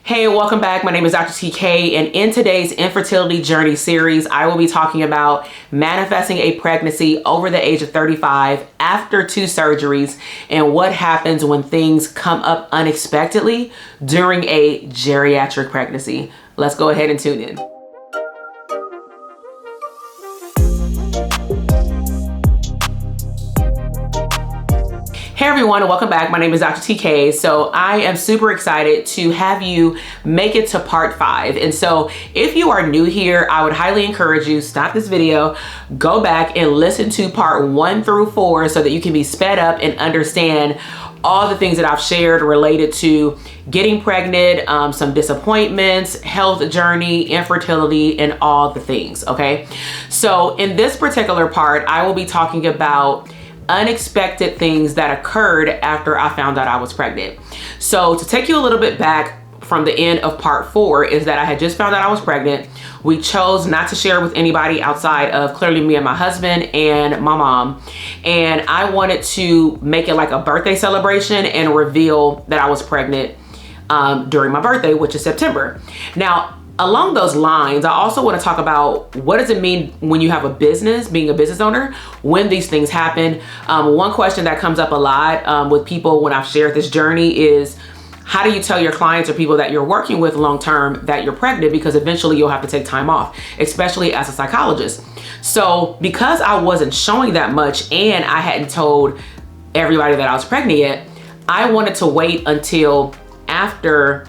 Hey, welcome back. My name is Dr. TK, and in today's Infertility Journey series, I will be talking about manifesting a pregnancy over the age of 35 after 2 surgeries and what happens when things come up unexpectedly during a geriatric pregnancy. Let's go ahead and tune in. Hey everyone, and welcome back. My name is Dr. TK. So I am super excited to have you make it to part 5. And so if you are new here, I would highly encourage you, stop this video, go back and listen to part 1 through 4 so that you can be sped up and understand all the things that I've shared related to getting pregnant, some disappointments, health journey, infertility, and all the things, okay? So in this particular part, I will be talking about unexpected things that occurred after I found out I was pregnant. So to take you a little bit back from the end of part 4 is that I had just found out I was pregnant. We chose not to share with anybody outside of clearly me and my husband and my mom. And I wanted to make it like a birthday celebration and reveal that I was pregnant during my birthday, which is September. Now, along those lines, I also want to talk about what does it mean when you have a business, being a business owner, when these things happen. One question that comes up a lot with people when I've shared this journey is, how do you tell your clients or people that you're working with long-term that you're pregnant? Because eventually you'll have to take time off, especially as a psychologist. So because I wasn't showing that much and I hadn't told everybody that I was pregnant yet, I wanted to wait until after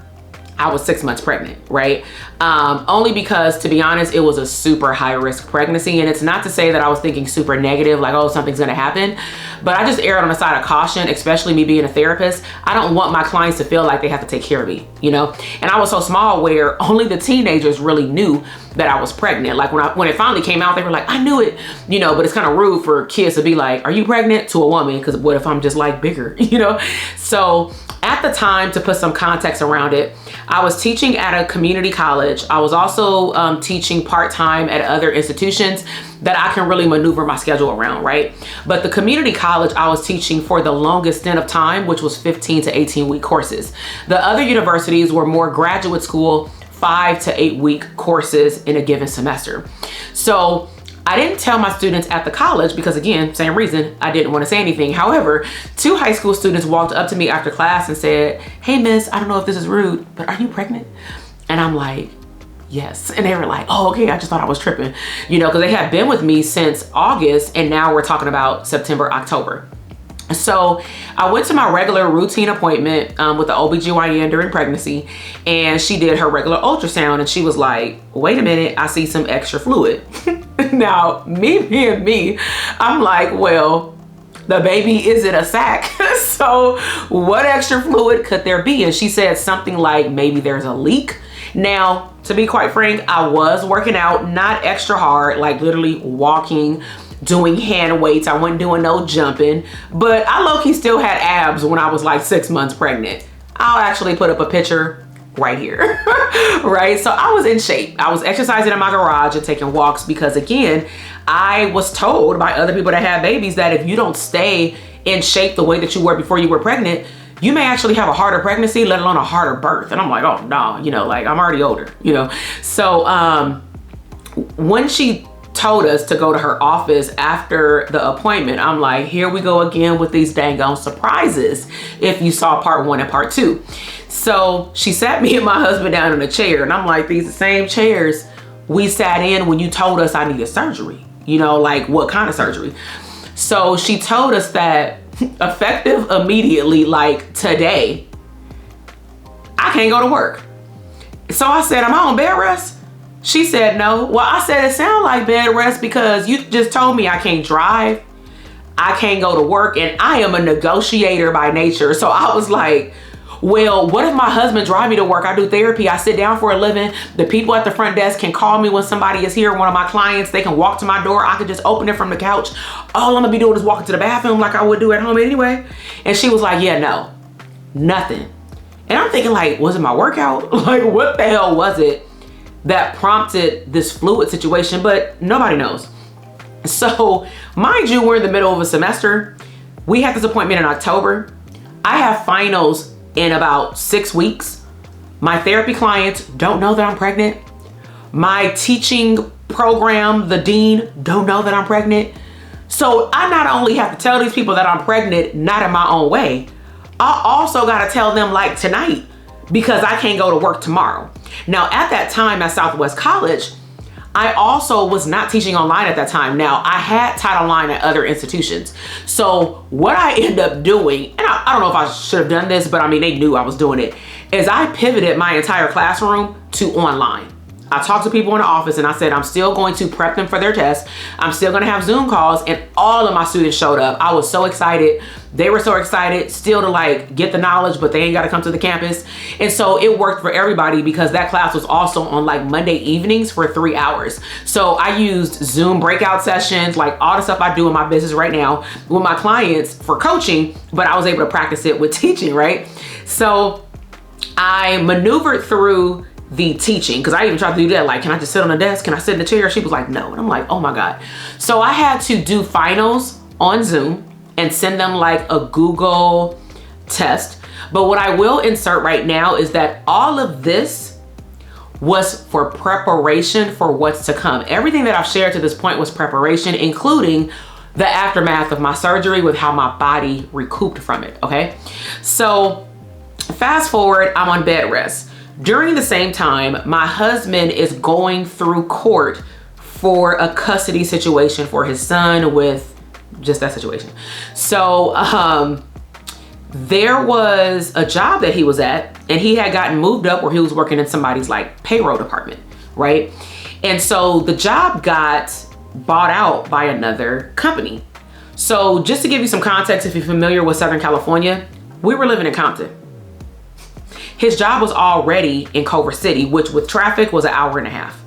I was 6 months pregnant, right? Only because, to be honest, it was a super high risk pregnancy. And it's not to say that I was thinking super negative, like, oh, something's gonna happen. But I just erred on the side of caution, especially me being a therapist. I don't want my clients to feel like they have to take care of me, you know? And I was so small where only the teenagers really knew that I was pregnant. Like when it finally came out, they were like, I knew it, you know, but it's kind of rude for kids to be like, are you pregnant, to a woman? Because what if I'm just like bigger, you know? So at the time, to put some context around it, I was teaching at a community college. I was also teaching part-time at other institutions that I can really maneuver my schedule around, right? But the community college I was teaching for the longest stint of time, which was 15 to 18 week courses. The other universities were more graduate school, 5 to 8 week courses in a given semester. So I didn't tell my students at the college because, again, same reason, I didn't want to say anything. However, 2 high school students walked up to me after class and said, hey miss, I don't know if this is rude, but are you pregnant? And I'm like, yes. And they were like, oh, okay, I just thought I was tripping, you know, because they had been with me since August and now we're talking about September, October. So I went to my regular routine appointment with the OBGYN during pregnancy, and she did her regular ultrasound and she was like, wait a minute, I see some extra fluid. Now, me being me, I'm like, well, the baby is in a sack. So what extra fluid could there be? And she said something like, maybe there's a leak. Now, to be quite frank, I was working out, not extra hard, like literally walking, doing hand weights. I wasn't doing no jumping, but I low-key still had abs when I was like 6 months pregnant. I'll actually put up a picture right here, right? So I was in shape. I was exercising in my garage and taking walks because, again, I was told by other people that had babies that if you don't stay in shape the way that you were before you were pregnant, you may actually have a harder pregnancy, let alone a harder birth. And I'm like, oh no, you know, like I'm already older, you know? So when she told us to go to her office after the appointment, I'm like, here we go again with these dang on surprises if you saw part 1 and part 2. So she sat me and my husband down in a chair, and I'm like, these are the same chairs we sat in when you told us I needed surgery, you know, like what kind of surgery? So she told us that effective immediately, like today, I can't go to work. So I said, am I on bed rest? She said no. Well, I said it sounds like bed rest because you just told me I can't drive, I can't go to work, and I am a negotiator by nature. So I was like, well, what if my husband drive me to work? I do therapy, I sit down for a living. The people at the front desk can call me when somebody is here, one of my clients, they can walk to my door, I could just open it from the couch. All I'm gonna be doing is walking to the bathroom like I would do at home anyway. And she was like, yeah, no, nothing. And I'm thinking like, was it my workout? Like what the hell was it that prompted this fluid situation? But nobody knows. So mind you, we're in the middle of a semester. We had this appointment in October. I have finals in about 6 weeks. My therapy clients don't know that I'm pregnant. My teaching program, the dean, don't know that I'm pregnant. So I not only have to tell these people that I'm pregnant, not in my own way, I also got to tell them like tonight, because I can't go to work tomorrow. Now, at that time at Southwest College, I also was not teaching online at that time. Now, I had taught online at other institutions. So what I ended up doing, and I don't know if I should have done this, but I mean, they knew I was doing it, is I pivoted my entire classroom to online. I talked to people in the office and I said, I'm still going to prep them for their tests. I'm still going to have Zoom calls, and all of my students showed up. I was so excited. They were so excited still to like get the knowledge, but they ain't got to come to the campus. And so it worked for everybody because that class was also on like Monday evenings for 3 hours. So I used Zoom breakout sessions, like all the stuff I do in my business right now with my clients for coaching, but I was able to practice it with teaching, right? So I maneuvered through the teaching, because I even tried to do that, like, can I just sit on the desk? Can I sit in the chair? She was like, no. And I'm like, oh my God. So I had to do finals on Zoom and send them like a Google test. But what I will insert right now is that all of this was for preparation for what's to come. Everything that I've shared to this point was preparation, including the aftermath of my surgery with how my body recouped from it, okay? So fast forward, I'm on bed rest. During the same time, my husband is going through court for a custody situation for his son with just that situation. So there was a job that he was at, and he had gotten moved up where he was working in somebody's like payroll department, right? And so the job got bought out by another company. So just to give you some context, if you're familiar with Southern California, we were living in Compton. His job was already in Culver City, which with traffic was an hour and a half.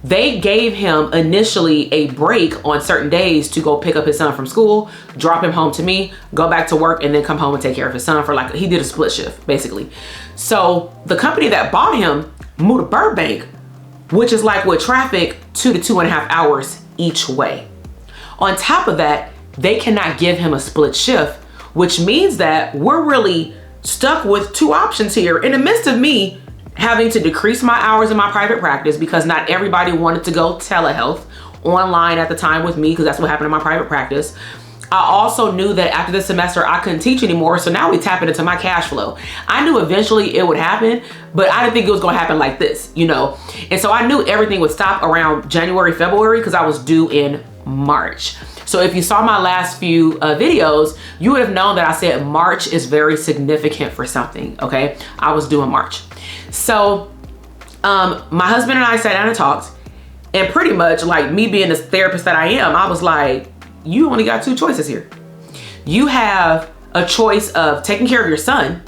They gave him initially a break on certain days to go pick up his son from school, drop him home to me, go back to work, and then come home and take care of his son for like, he did a split shift basically. So the company that bought him moved to Burbank, which is like with traffic 2 to 2.5 hours each way. On top of that, they cannot give him a split shift, which means that we're really stuck with 2 options here in the midst of me having to decrease my hours in my private practice because not everybody wanted to go telehealth online at the time with me, because that's what happened in my private practice. I also knew that after this semester I couldn't teach anymore, so now we tapping into my cash flow. I knew eventually it would happen, but I didn't think it was going to happen like this, you know? And so I knew everything would stop around January, February, because I was due in March. So if you saw my last few videos, you would have known that I said March is very significant for something, okay? I was due in March. So my husband and I sat down and talked, and pretty much like me being the therapist that I am, I was like, you only got 2 choices here. You have a choice of taking care of your son,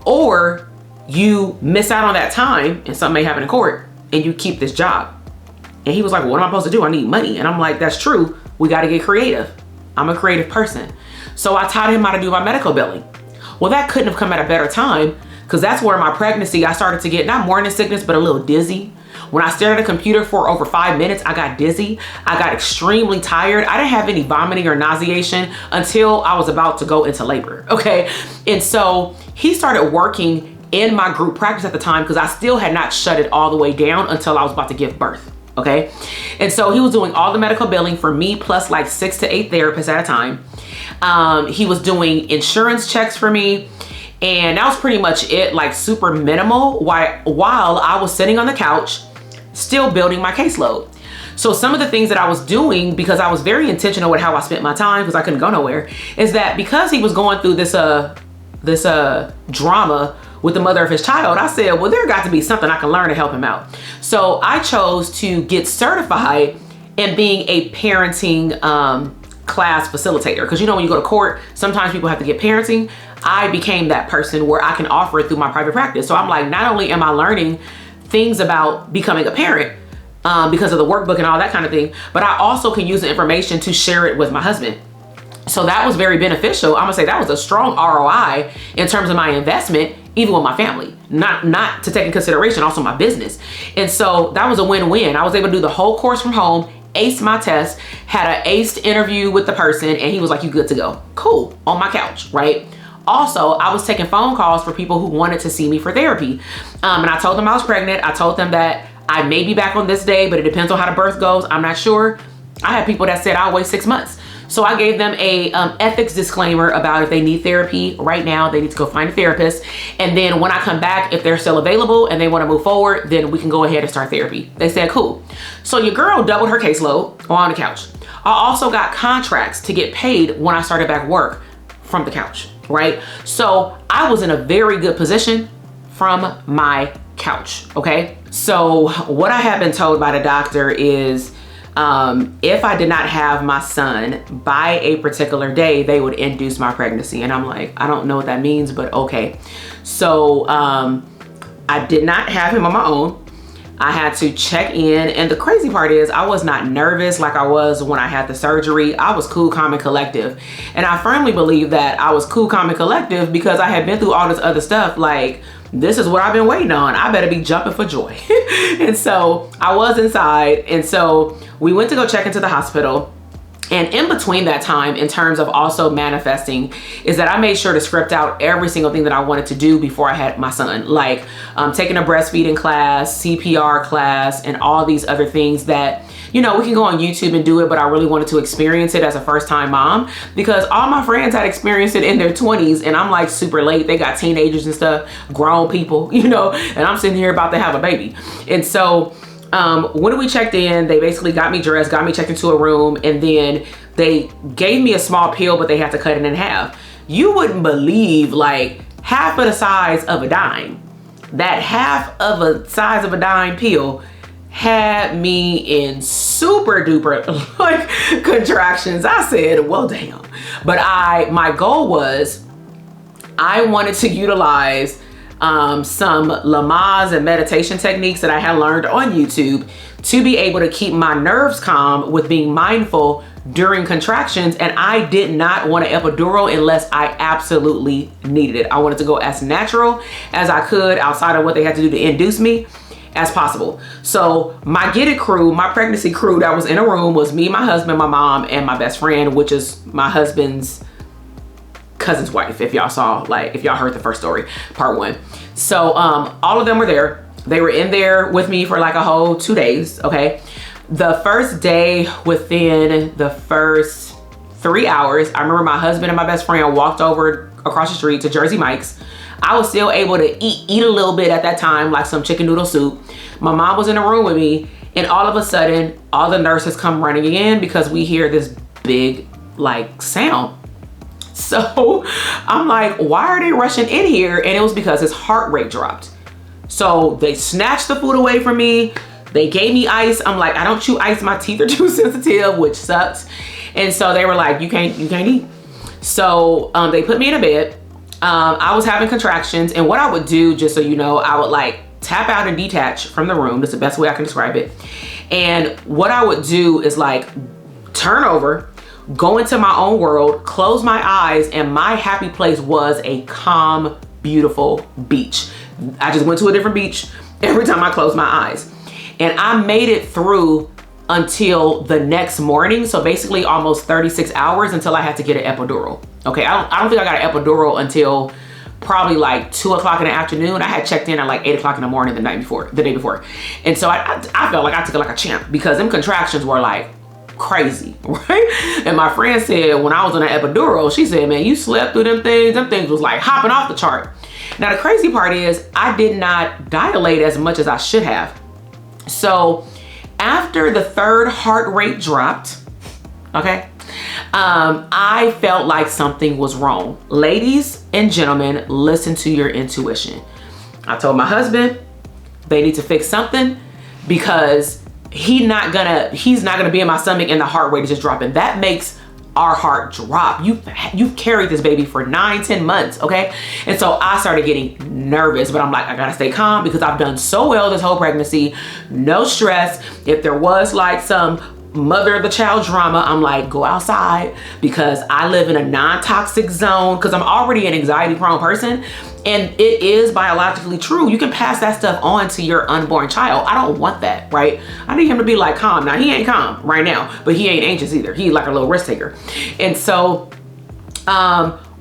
or you miss out on that time and something may happen in court and you keep this job. And he was like, well, what am I supposed to do? I need money. And I'm like, that's true. We got to get creative. I'm a creative person. So I taught him how to do my medical billing. Well, that couldn't have come at a better time, because that's where my pregnancy, I started to get not morning sickness, but a little dizzy. When I stared at a computer for over 5 minutes, I got dizzy. I got extremely tired. I didn't have any vomiting or nauseation until I was about to go into labor, okay? And so he started working in my group practice at the time, because I still had not shut it all the way down until I was about to give birth. Okay. And so he was doing all the medical billing for me, plus like 6 to 8 therapists at a time. He was doing insurance checks for me. And that was pretty much it, like super minimal, while I was sitting on the couch, still building my caseload. So some of the things that I was doing, because I was very intentional with how I spent my time, because I couldn't go nowhere, is that because he was going through this drama with the mother of his child, I said, well, there got to be something I can learn to help him out. So I chose to get certified in being a parenting class facilitator. Because you know, when you go to court, sometimes people have to get parenting. I became that person where I can offer it through my private practice. So I'm like, not only am I learning things about becoming a parent because of the workbook and all that kind of thing, but I also can use the information to share it with my husband. So that was very beneficial. I'm gonna say that was a strong ROI in terms of my investment, even with my family, not to take in consideration also my business. And so that was a win-win. I was able to do the whole course from home, aced my test, had an aced interview with the person, and he was like, you good to go. Cool, on my couch, right? Also, I was taking phone calls for people who wanted to see me for therapy. And I told them I was pregnant. I told them that I may be back on this day, but it depends on how the birth goes. I'm not sure. I had people that said I'll wait 6 months. So I gave them a ethics disclaimer about if they need therapy right now, they need to go find a therapist. And then when I come back, if they're still available and they want to move forward, then we can go ahead and start therapy. They said, cool. So your girl doubled her caseload on the couch. I also got contracts to get paid when I started back work from the couch, right? So I was in a very good position from my couch, okay? So what I have been told by the doctor is if I did not have my son by a particular day, they would induce my pregnancy. And I'm like, I don't know what that means, but okay. So I did not have him on my own. I had to check in. And the crazy part is I was not nervous like I was when I had the surgery. I was cool, calm, and collective. And I firmly believe that I was cool, calm, and collective because I had been through all this other stuff. Like, this is what I've been waiting on. I better be jumping for joy. And so I was inside. And so we went to go check into the hospital. And in between that time, in terms of also manifesting, is that I made sure to script out every single thing that I wanted to do before I had my son, like taking a breastfeeding class, CPR class, and all these other things that, you know, we can go on YouTube and do it, but I really wanted to experience it as a first-time mom because all my friends had experienced it in their 20s and I'm like super late. They got teenagers and stuff, grown people, you know, and I'm sitting here about to have a baby. And so when we checked in, they basically got me dressed, got me checked into a room, and then they gave me a small pill, but they had to cut it in half. You wouldn't believe, like, half of the size of a dime. That half of a size of a dime pill had me in super duper like contractions. I said, well, damn. But my goal was I wanted to utilize some Lamaze and meditation techniques that I had learned on YouTube to be able to keep my nerves calm with being mindful during contractions. And I did not want an epidural unless I absolutely needed it. I wanted to go as natural as I could outside of what they had to do to induce me as possible. So my Get It crew, my pregnancy crew that was in a room was me, my husband, my mom, and my best friend, which is my husband's cousin's wife. If y'all saw, like, if y'all heard the first story, part 1. So all of them were there. They were in there with me for like a whole 2 days. Okay. The first day, within the first 3 hours, I remember my husband and my best friend walked over across the street to Jersey Mike's. I was still able to eat a little bit at that time, like some chicken noodle soup. My mom was in the room with me, and all of a sudden, all the nurses come running in because we hear this big like sound. So I'm like, why are they rushing in here? And it was because his heart rate dropped. So they snatched the food away from me. They gave me ice. I'm like, I don't chew ice. My teeth are too sensitive, which sucks. And so they were like, you can't eat. So they put me in a bed. I was having contractions, and what I would do, just so you know, I would like tap out and detach from the room. That's the best way I can describe it. And what I would do is like turn over, go into my own world, close my eyes, and my happy place was a calm, beautiful beach. I just went to a different beach every time I closed my eyes. And I made it through until the next morning. So basically almost 36 hours until I had to get an epidural. Okay, I don't think I got an epidural until probably like 2 o'clock in the afternoon. I had checked in at like 8 o'clock in the morning the day before. And so I felt like I took it like a champ because them contractions were like crazy, right? And my friend said when I was on an epidural, she said, man, you slept through them things was like hopping off the chart. Now the crazy part is I did not dilate as much as I should have. So after the third heart rate dropped, okay, I felt like something was wrong. Ladies and gentlemen, listen to your intuition. I told my husband they need to fix something because he's not gonna be in my stomach and the heart rate is just dropping. That makes our heart drop. You've carried this baby for 9-10 months, okay? And so I started getting nervous, but I'm like, I gotta stay calm because I've done so well this whole pregnancy, no stress. If there was like some mother of the child drama, I'm like, go outside because I live in a non-toxic zone because I'm already an anxiety prone person. And it is biologically true. You can pass that stuff on to your unborn child. I don't want that, right? I need him to be like calm. Now he ain't calm right now, but he ain't anxious either. He's like a little risk taker. And so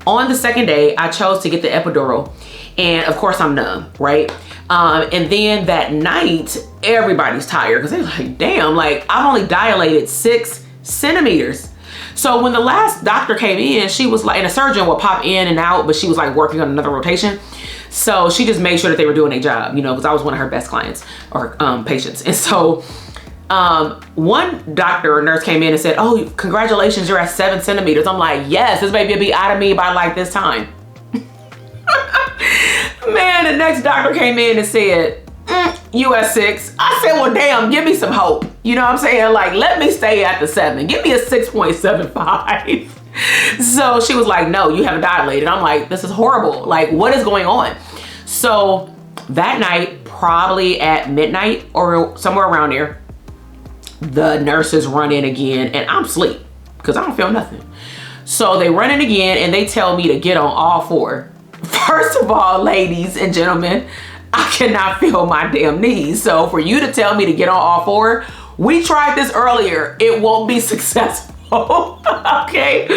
On the second day, I chose to get the epidural, and of course I'm numb, right? And then that night, everybody's tired because they're like, damn, like I've only dilated 6 centimeters. So when the last doctor came in, she was like, and a surgeon would pop in and out, but she was like working on another rotation. So she just made sure that they were doing their job, you know, because I was one of her best clients or patients. And so one doctor or nurse came in and said, oh, congratulations, you're at 7 centimeters. I'm like, yes, this baby will be out of me by like this time. Man, the next doctor came in and said, you at 6. I said, well, damn, give me some hope. You know what I'm saying? Like, let me stay at the 7. Give me a 6.75. So she was like, no, you haven't dilated. I'm like, this is horrible. Like, what is going on? So that night, probably at midnight or somewhere around there, the nurses run in again and I'm asleep because I don't feel nothing. So they run in again and they tell me to get on all 4. First of all, ladies and gentlemen, I cannot feel my damn knees. So for you to tell me to get on all 4, we tried this earlier. It won't be successful. Okay.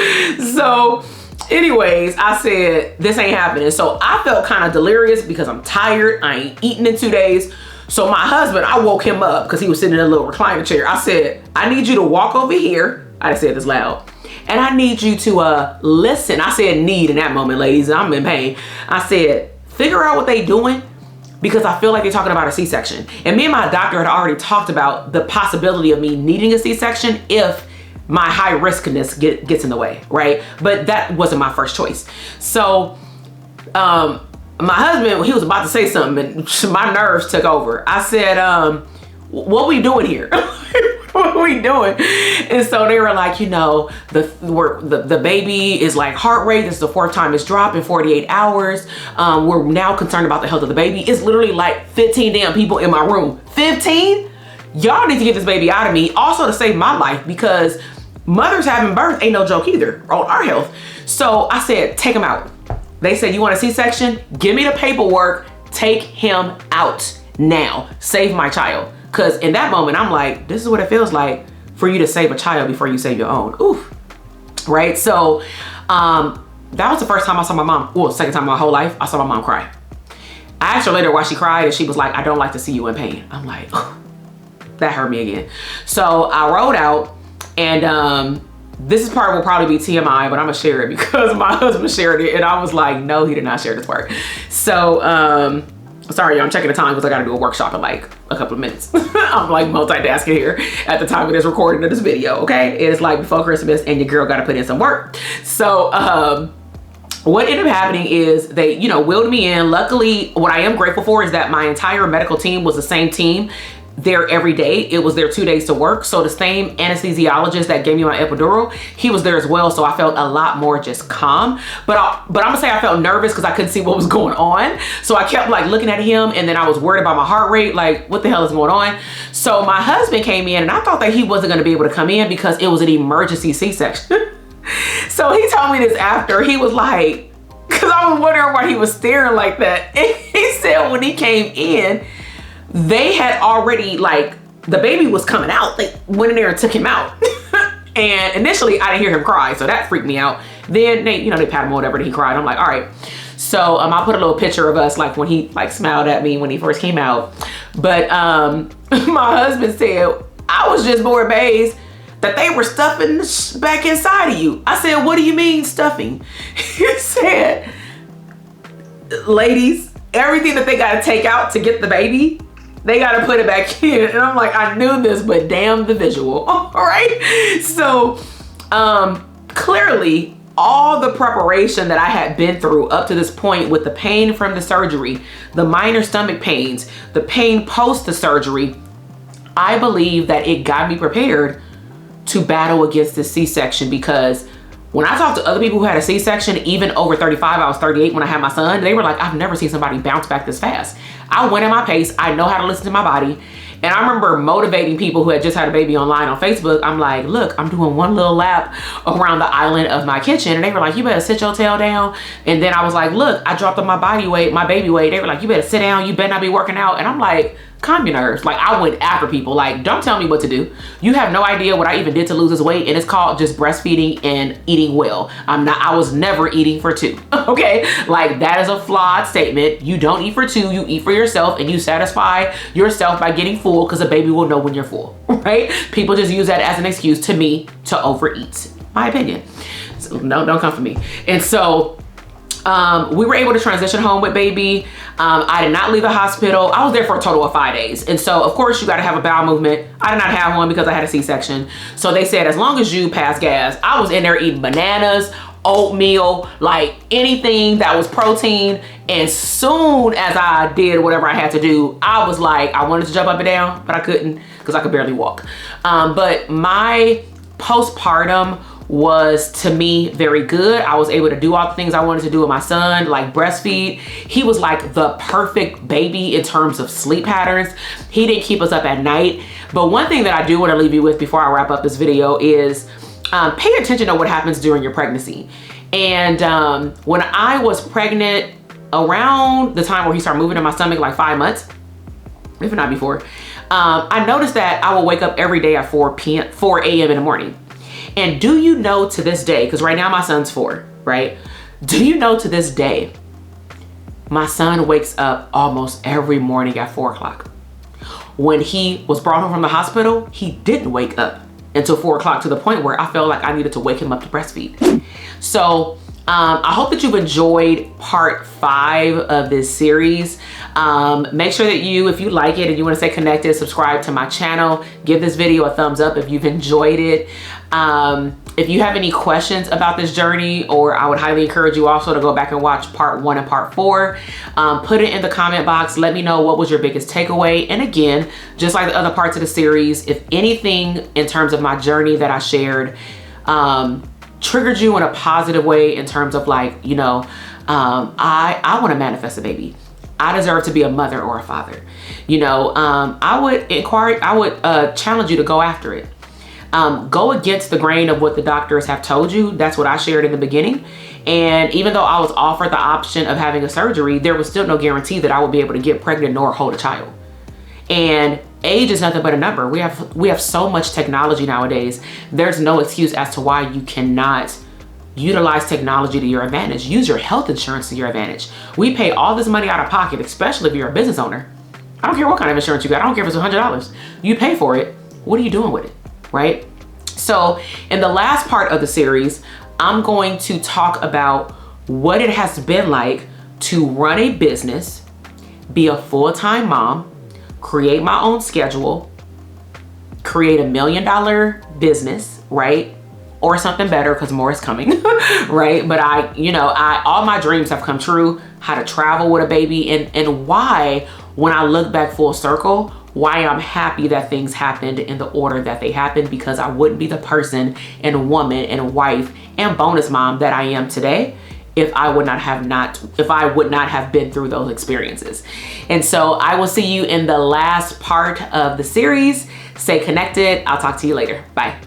So anyways, I said, this ain't happening. So I felt kind of delirious because I'm tired. I ain't eaten in 2 days. So my husband, I woke him up because he was sitting in a little recliner chair. I said, I need you to walk over here. I didn't say this loud. And I need you to listen. I said need in that moment, ladies. I'm in pain. I said, figure out what they doing because I feel like they're talking about a C-section. And me and my doctor had already talked about the possibility of me needing a C-section if my high riskness gets in the way, right? But that wasn't my first choice. So my husband, he was about to say something and my nerves took over. I said, what we doing here? What are we doing? And so they were like, you know, the baby is like heart rate. This is the 4th time it's dropped in 48 hours. We're now concerned about the health of the baby. It's literally like 15 damn people in my room. 15? Y'all need to get this baby out of me. Also to save my life because mothers having birth ain't no joke either on our health. So I said, take him out. They said, you want a C-section? Give me the paperwork. Take him out now. Save my child. Because in that moment, I'm like, this is what it feels like for you to save a child before you save your own. Oof. Right? So that was the first time I saw my mom. Well, second time in my whole life, I saw my mom cry. I asked her later why she cried and she was like, I don't like to see you in pain. I'm like, oh, that hurt me again. So I rolled out and this part will probably be TMI, but I'm gonna share it because my husband shared it and I was like, no, he did not share this part. So sorry, I'm checking the time because I got to do a workshop in like a couple of minutes. I'm like multitasking here at the time of this recording of this video, okay? It is like before Christmas and your girl got to put in some work. So what ended up happening is they, you know, wheeled me in. Luckily, what I am grateful for is that my entire medical team was the same team there every day. It was their 2 days to work. So the same anesthesiologist that gave me my epidural, he was there as well. So I felt a lot more just calm, but I'm gonna say I felt nervous because I couldn't see what was going on. So I kept like looking at him and then I was worried about my heart rate. Like what the hell is going on? So my husband came in and I thought that he wasn't gonna be able to come in because it was an emergency C-section. So he told me this after. He was like, cause I was wondering why he was staring like that. And he said when he came in, they had already, like, the baby was coming out. They went in there and took him out. And initially I didn't hear him cry, so that freaked me out. Then they, you know, they pat him or whatever and he cried. I'm like, all right. So I put a little picture of us like when he like smiled at me when he first came out. But my husband said, I was just more amazed that they were stuffing back inside of you. I said, what do you mean stuffing? He said, ladies, everything that they got to take out to get the baby, they got to put it back in. And I'm like, I knew this, but damn the visual. All right. So clearly all the preparation that I had been through up to this point with the pain from the surgery, the minor stomach pains, the pain post the surgery, I believe that it got me prepared to battle against this C-section because when I talked to other people who had a C-section, even over 35, I was 38 when I had my son, they were like, I've never seen somebody bounce back this fast. I went at my pace. I know how to listen to my body. And I remember motivating people who had just had a baby online on Facebook. I'm like, look, I'm doing one little lap around the island of my kitchen. And they were like, you better sit your tail down. And then I was like, look, I dropped on my body weight, my baby weight. They were like, you better sit down. You better not be working out. And I'm like, calm your nerves. Like, I went after people. Like, don't tell me what to do. You have no idea what I even did to lose this weight. And it's called just breastfeeding and eating well. I was never eating for two. Okay. Like, that is a flawed statement. You don't eat for two, you eat for yourself, and you satisfy yourself by getting full, because a baby will know when you're full, right? People just use that as an excuse, to me, to overeat. My opinion. So, no, don't come for me. And so, we were able to transition home with baby. I did not leave the hospital. I was there for a total of 5 days. And so, of course, you got to have a bowel movement. I did not have one because I had a C-section. So they said, as long as you pass gas. I was in there eating bananas, oatmeal, like anything that was protein. And soon as I did whatever I had to do, I was like, I wanted to jump up and down, but I couldn't because I could barely walk. But my postpartum was, to me, very good. I was able to do all the things I wanted to do with my son, like breastfeed. He was like the perfect baby in terms of sleep patterns. He didn't keep us up at night. But one thing that I do want to leave you with before I wrap up this video is pay attention to what happens during your pregnancy. And when I was pregnant, around the time where he started moving in my stomach, like 5 months, if not before, I noticed that I would wake up every day at 4 a.m. in the morning. And do you know, to this day, because right now my son's 4, right? Do you know, to this day, my son wakes up almost every morning at 4 o'clock. When he was brought home from the hospital, he didn't wake up until 4 o'clock, to the point where I felt like I needed to wake him up to breastfeed. So I hope that you've enjoyed part 5 of this series. Make sure that if you like it and you want to stay connected, subscribe to my channel. Give this video a thumbs up if you've enjoyed it. If you have any questions about this journey, or I would highly encourage you also to go back and watch part 1 and part 4. Put it in the comment box. Let me know what was your biggest takeaway. And again, just like the other parts of the series, if anything in terms of my journey that I shared triggered you in a positive way, in terms of like, I want to manifest a baby. I deserve to be a mother or a father. I would challenge you to go after it. Go against the grain of what the doctors have told you. That's what I shared in the beginning. And even though I was offered the option of having a surgery, there was still no guarantee that I would be able to get pregnant nor hold a child. And age is nothing but a number. We have so much technology nowadays. There's no excuse as to why you cannot utilize technology to your advantage. Use your health insurance to your advantage. We pay all this money out of pocket, especially if you're a business owner. I don't care what kind of insurance you got. I don't care if it's $100. You pay for it. What are you doing with it, right? So in the last part of the series, I'm going to talk about what it has been like to run a business, be a full-time mom, create my own schedule, create $1 million business, right? Or something better, because more is coming, right? But all my dreams have come true. How to travel with a baby, and why, when I look back full circle, why I'm happy that things happened in the order that they happened, because I wouldn't be the person and woman and wife and bonus mom that I am today if I would not have been through those experiences. And so I will see you in the last part of the series. Stay connected. I'll talk to you later. Bye.